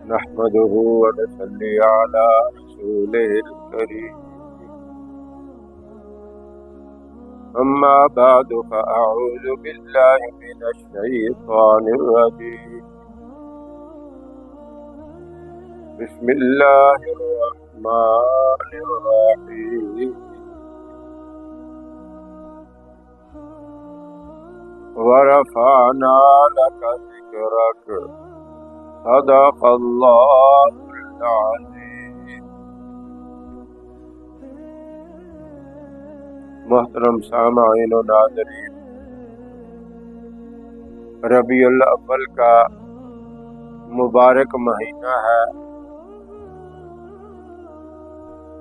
نحمده ونصلي على رسوله الكريم أما بعد فأعوذ بالله من الشيطان الرجيم بسم الله الرحمن الرحيم ورفعنا لك ذكرك صدق اللہ العظیم۔ محترم سامعین و ناظرین، ربیع الاول کا مبارک مہینہ ہے،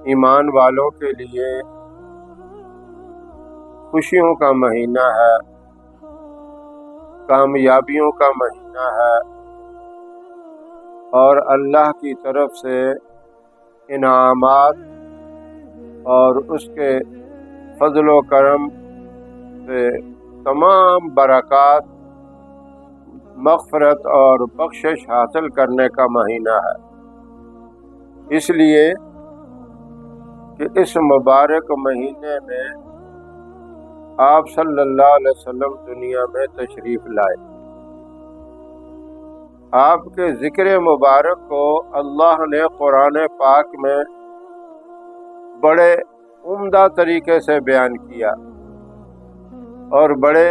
ایمان والوں کے لیے خوشیوں کا مہینہ ہے، کامیابیوں کا مہینہ ہے، اور اللہ کی طرف سے انعامات اور اس کے فضل و کرم سے تمام برکات، مغفرت اور بخشش حاصل کرنے کا مہینہ ہے۔ اس لیے کہ اس مبارک مہینے میں آپ صلی اللہ علیہ وسلم دنیا میں تشریف لائے۔ آپ کے ذکر مبارک کو اللہ نے قرآن پاک میں بڑے عمدہ طریقے سے بیان کیا اور بڑے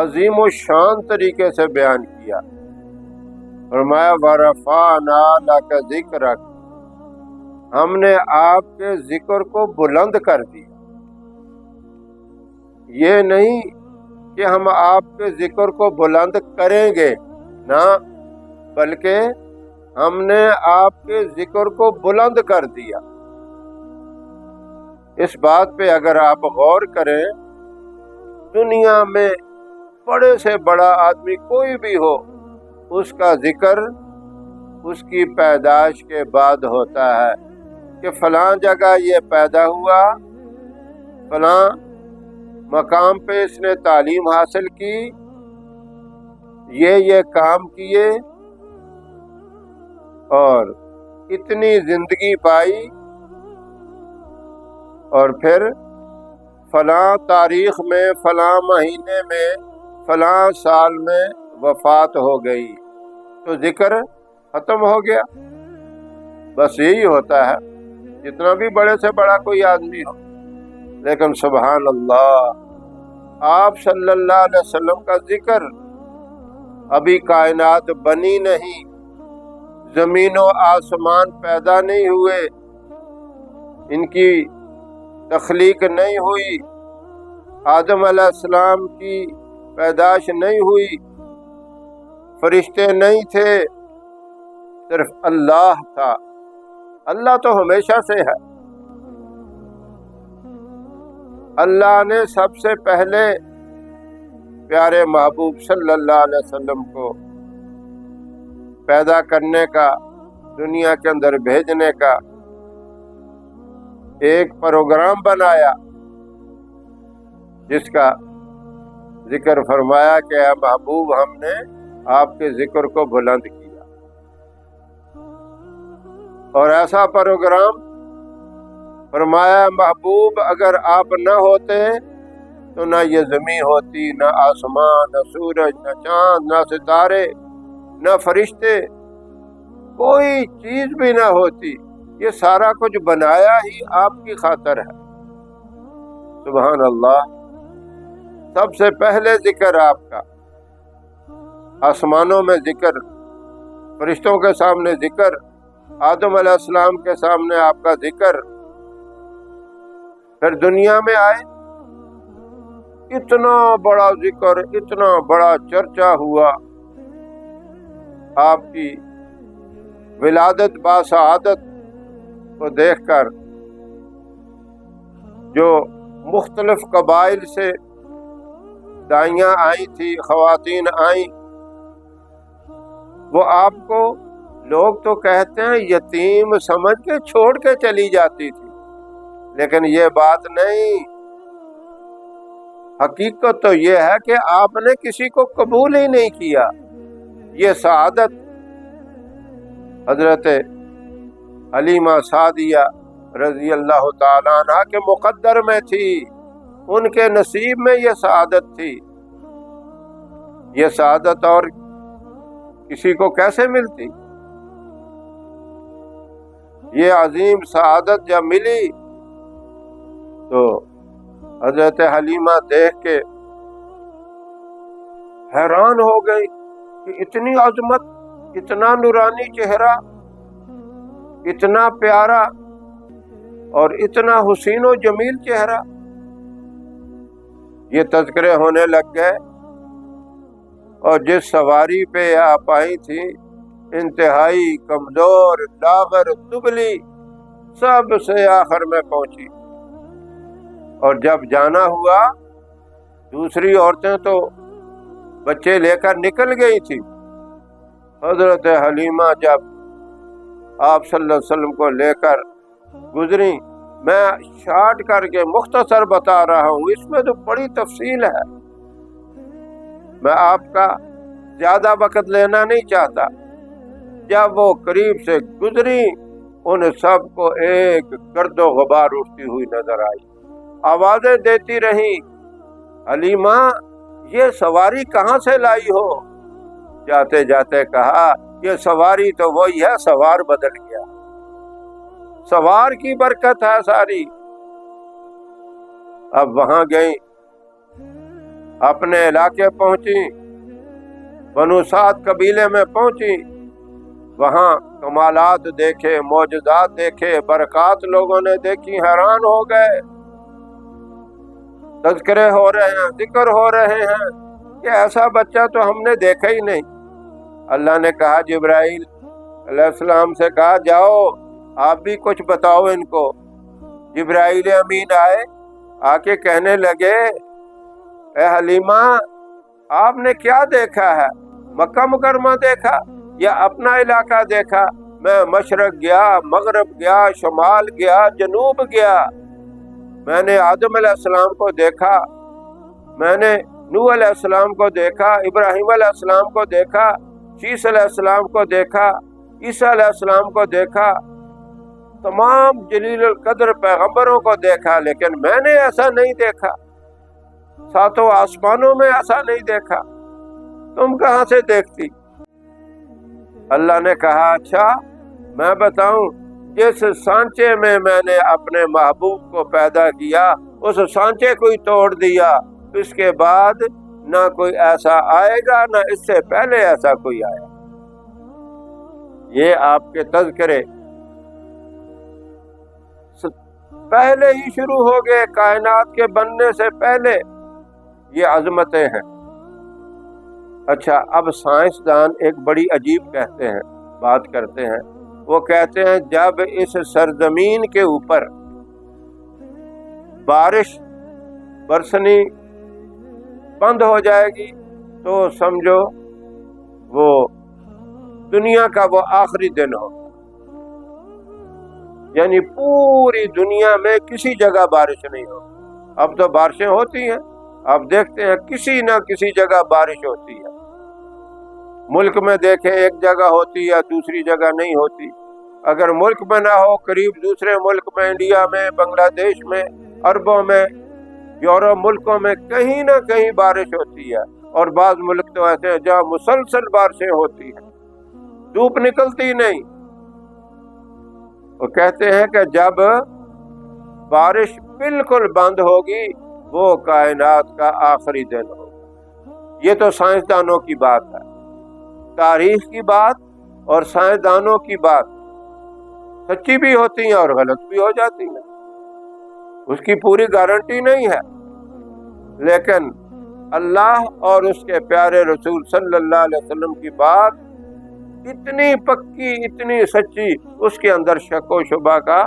عظیم و شان طریقے سے بیان کیا۔ فرمایا وَرَفَعْنَا لَكَ ذِكْرَكَ، ہم نے آپ کے ذکر کو بلند کر دیا۔ یہ نہیں کہ ہم آپ کے ذکر کو بلند کریں گے، نہ، بلکہ ہم نے آپ کے ذکر کو بلند کر دیا۔ اس بات پہ اگر آپ غور کریں، دنیا میں بڑے سے بڑا آدمی کوئی بھی ہو، اس کا ذکر اس کی پیدائش کے بعد ہوتا ہے کہ فلاں جگہ یہ پیدا ہوا، فلاں مقام پہ اس نے تعلیم حاصل کی، یہ کام کیے اور اتنی زندگی پائی، اور پھر فلاں تاریخ میں، فلاں مہینے میں، فلاں سال میں وفات ہو گئی، تو ذکر ختم ہو گیا۔ بس یہی ہوتا ہے جتنا بھی بڑے سے بڑا کوئی آدمی ہو۔ لیکن سبحان اللہ، آپ صلی اللہ علیہ وسلم کا ذکر، ابھی کائنات بنی نہیں، زمین و آسمان پیدا نہیں ہوئے، ان کی تخلیق نہیں ہوئی، آدم علیہ السلام کی پیدائش نہیں ہوئی، فرشتے نہیں تھے، صرف اللہ تھا۔ اللہ تو ہمیشہ سے ہے۔ اللہ نے سب سے پہلے پیارے محبوب صلی اللہ علیہ وسلم کو پیدا کرنے کا، دنیا کے اندر بھیجنے کا ایک پروگرام بنایا، جس کا ذکر فرمایا کہ اے محبوب، ہم نے آپ کے ذکر کو بلند کیا۔ اور ایسا پروگرام فرمایا محبوب، اگر آپ نہ ہوتے تو نہ یہ زمین ہوتی، نہ آسمان، نہ سورج، نہ چاند، نہ ستارے، نہ فرشتے، کوئی چیز بھی نہ ہوتی۔ یہ سارا کچھ بنایا ہی آپ کی خاطر ہے۔ سبحان اللہ، سب سے پہلے ذکر آپ کا، آسمانوں میں ذکر، فرشتوں کے سامنے ذکر، آدم علیہ السلام کے سامنے آپ کا ذکر، پھر دنیا میں آئے، اتنا بڑا ذکر، اتنا بڑا چرچا ہوا، آپ کی ولادت باسعادت کو دیکھ کر جو مختلف قبائل سے دائیاں آئی تھی، خواتین آئیں، وہ آپ کو لوگ تو کہتے ہیں یتیم سمجھ کے چھوڑ کے چلی جاتی تھی، لیکن یہ بات نہیں، حقیقت تو یہ ہے کہ آپ نے کسی کو قبول ہی نہیں کیا۔ یہ سعادت حضرت حلیمہ سعدیہ رضی اللہ تعالیٰ عنہ کے مقدر میں تھی، ان کے نصیب میں یہ سعادت تھی۔ یہ سعادت اور کسی کو کیسے ملتی؟ یہ عظیم سعادت جب ملی تو حضرت حلیمہ دیکھ کے حیران ہو گئی کہ اتنی عظمت، اتنا نورانی چہرہ، اتنا پیارا اور اتنا حسین و جمیل چہرہ۔ یہ تذکرے ہونے لگ گئے، اور جس سواری پہ آپ آئی تھی انتہائی کمزور، لاغر، دبلی، سب سے آخر میں پہنچی، اور جب جانا ہوا دوسری عورتیں تو بچے لے کر نکل گئی تھی، حضرت حلیمہ جب آپ صلی اللہ علیہ وسلم کو لے کر گزری، میں شارٹ کر کے مختصر بتا رہا ہوں، اس میں تو بڑی تفصیل ہے، میں آپ کا زیادہ وقت لینا نہیں چاہتا۔ جب وہ قریب سے گزری، ان سب کو ایک گرد و غبار اٹھتی ہوئی نظر آئی، آوازیں دیتی رہی، حلیمہ یہ سواری کہاں سے لائی ہو؟ جاتے جاتے کہا یہ سواری تو وہی ہے، سوار بدل گیا، سوار کی برکت ہے ساری۔ اب وہاں گئی، اپنے علاقے پہنچی، بنو سعد قبیلے میں پہنچی، وہاں کمالات دیکھے، معجزات دیکھے، برکات لوگوں نے دیکھی، حیران ہو گئے، تذکرے ہو رہے ہیں، ذکر ہو رہے ہیں کہ ایسا بچہ تو ہم نے دیکھا ہی نہیں۔ اللہ نے کہا جبرائیل علیہ السلام سے کہا جاؤ آپ بھی کچھ بتاؤ ان کو۔ جبرائیل امین آئے، آ کے کہنے لگے اے حلیمہ آپ نے کیا دیکھا ہے؟ مکہ مکرمہ دیکھا یا اپنا علاقہ دیکھا؟ میں مشرق گیا، مغرب گیا، شمال گیا، جنوب گیا، میں نے آدم علیہ السلام کو دیکھا، میں نے نوح علیہ السلام کو دیکھا، ابراہیم علیہ السلام کو دیکھا، شیس علیہ السلام کو دیکھا، عیسیٰ علیہ السلام کو دیکھا، تمام جلیل القدر پیغمبروں کو دیکھا، لیکن میں نے ایسا نہیں دیکھا، ساتوں آسمانوں میں ایسا نہیں دیکھا، تم کہاں سے دیکھتی؟ اللہ نے کہا اچھا میں بتاؤں، جس سانچے میں نے اپنے محبوب کو پیدا کیا اس سانچے کو ہی توڑ دیا، اس کے بعد نہ کوئی ایسا آئے گا نہ اس سے پہلے ایسا کوئی آیا۔ یہ آپ کے تذکرے پہلے ہی شروع ہو گئے، کائنات کے بننے سے پہلے یہ عظمتیں ہیں۔ اچھا اب سائنسدان ایک بڑی عجیب کہتے ہیں، بات کرتے ہیں، وہ کہتے ہیں جب اس سرزمین کے اوپر بارش برسنی بند ہو جائے گی تو سمجھو وہ دنیا کا وہ آخری دن ہو، یعنی پوری دنیا میں کسی جگہ بارش نہیں ہو۔ اب تو بارشیں ہوتی ہیں، اب دیکھتے ہیں کسی نہ کسی جگہ بارش ہوتی ہے، ملک میں دیکھیں ایک جگہ ہوتی ہے دوسری جگہ نہیں ہوتی، اگر ملک میں نہ ہو قریب دوسرے ملک میں، انڈیا میں، بنگلہ دیش میں، عربوں میں، یورپ ملکوں میں کہیں نہ کہیں بارش ہوتی ہے، اور بعض ملک تو ایسے ہیں جہاں مسلسل بارشیں ہوتی ہیں، دھوپ نکلتی نہیں۔ وہ کہتے ہیں کہ جب بارش بالکل بند ہوگی وہ کائنات کا آخری دن ہوگا۔ یہ تو سائنسدانوں کی بات ہے، تاریخ کی بات اور سائنسدانوں کی بات سچی بھی ہوتی ہیں اور غلط بھی ہو جاتی ہیں، اس کی پوری گارنٹی نہیں ہے، لیکن اللہ اور اس کے پیارے رسول صلی اللہ علیہ وسلم کی بات اتنی پکی، اتنی سچی، اس کے اندر شک و شبہ کا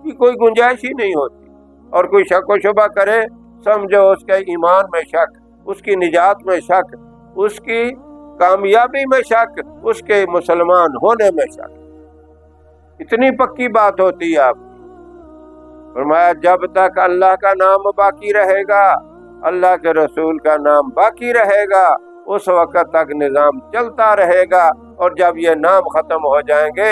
کی کوئی گنجائش ہی نہیں ہوتی، اور کوئی شک و شبہ کرے سمجھو اس کے ایمان میں شک، اس کی نجات میں شک، اس کی کامیابی میں شک، اس کے مسلمان ہونے میں شک، اتنی پکی بات ہوتی ہے آپ کی۔ فرمایا جب تک اللہ کا نام باقی رہے گا، اللہ کے رسول کا نام باقی رہے گا، اس وقت تک نظام چلتا رہے گا، اور جب یہ نام ختم ہو جائیں گے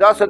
10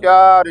4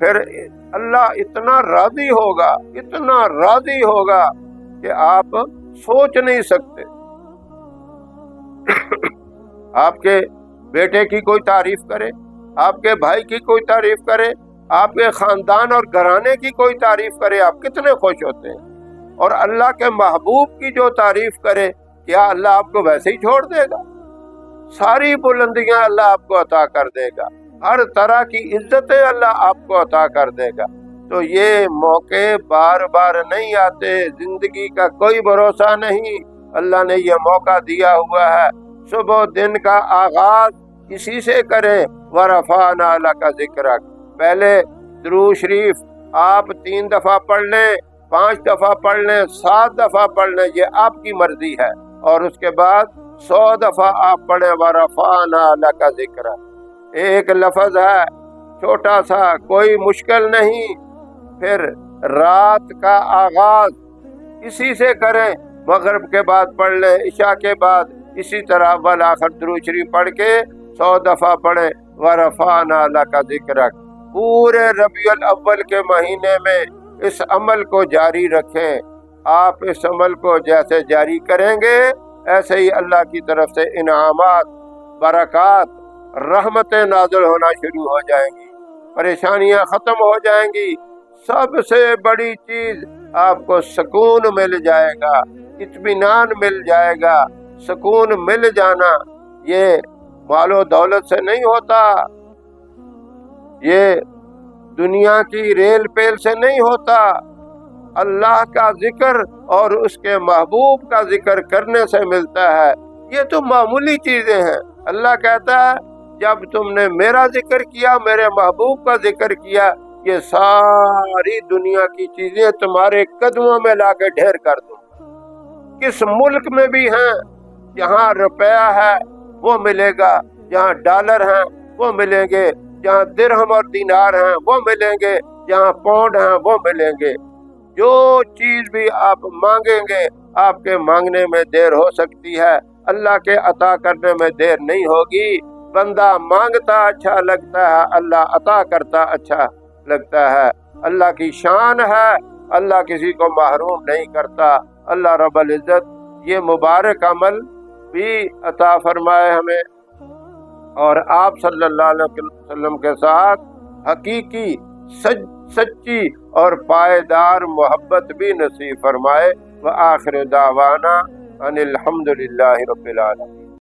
پھر اللہ اتنا راضی ہوگا کہ آپ سوچ نہیں سکتے۔ آپ کے بیٹے کی کوئی تعریف کرے، آپ کے بھائی کی کوئی تعریف کرے، آپ کے خاندان اور گھرانے کی کوئی تعریف کرے، آپ کتنے خوش ہوتے ہیں۔ اور اللہ کے محبوب کی جو تعریف کرے، کیا اللہ آپ کو ویسے ہی چھوڑ دے گا؟ ساری بلندیاں اللہ آپ کو عطا کر دے گا، ہر طرح کی عزتیں اللہ آپ کو عطا کر دے گا۔ تو یہ موقع بار بار نہیں آتے، زندگی کا کوئی بھروسہ نہیں۔ اللہ نے یہ موقع دیا ہوا ہے، صبح دن کا آغاز اسی سے کریں۔ وَرَفَعْنَا لَكَ ذِكْرَكَ، پہلے درود شریف آپ 3 دفعہ پڑھ لیں، 5 دفعہ پڑھ لیں، 7 دفعہ پڑھ لیں، یہ آپ کی مرضی ہے۔ اور اس کے بعد 100 دفعہ آپ پڑھیں وَرَفَعْنَا لَكَ ذِكْرَكَ۔ ایک لفظ ہے چھوٹا سا، کوئی مشکل نہیں۔ پھر رات کا آغاز اسی سے کریں، مغرب کے بعد پڑھ لیں، عشاء کے بعد اسی طرح بالآخر درود شریف پڑھ کے 100 دفعہ پڑھیں وَرَفَعْنَا لَكَ ذِكْرَكَ۔ پورے ربیع الاول کے مہینے میں اس عمل کو جاری رکھیں۔ آپ اس عمل کو جیسے جاری کریں گے، ایسے ہی اللہ کی طرف سے انعامات، برکات، رحمتیں نازل ہونا شروع ہو جائیں گی، پریشانیاں ختم ہو جائیں گی۔ سب سے بڑی چیز آپ کو سکون مل جائے گا، اطمینان مل جائے گا۔ سکون مل جانا یہ مال و دولت سے نہیں ہوتا، یہ دنیا کی ریل پیل سے نہیں ہوتا، اللہ کا ذکر اور اس کے محبوب کا ذکر کرنے سے ملتا ہے۔ یہ تو معمولی چیزیں ہیں۔ اللہ کہتا ہے جب تم نے میرا ذکر کیا، میرے محبوب کا ذکر کیا، یہ ساری دنیا کی چیزیں تمہارے قدموں میں لا کے ڈھیر کر دوں۔ کس ملک میں بھی ہیں، جہاں روپیہ ہے وہ ملے گا، جہاں ڈالر ہیں وہ ملیں گے، جہاں درہم اور دینار ہیں وہ ملیں گے، جہاں پاؤنڈ ہیں وہ ملیں گے۔ جو چیز بھی آپ مانگیں گے، آپ کے مانگنے میں دیر ہو سکتی ہے، اللہ کے عطا کرنے میں دیر نہیں ہوگی۔ بندہ مانگتا اچھا لگتا ہے، اللہ عطا کرتا اچھا لگتا ہے۔ اللہ کی شان ہے، اللہ کسی کو محروم نہیں کرتا۔ اللہ رب العزت یہ مبارک عمل بھی عطا فرمائے ہمیں، اور آپ صلی اللہ علیہ وسلم کے ساتھ حقیقی سچی اور پائیدار محبت بھی نصیب فرمائے۔ وآخر دعوانا ان الحمد للہ رب العالمین۔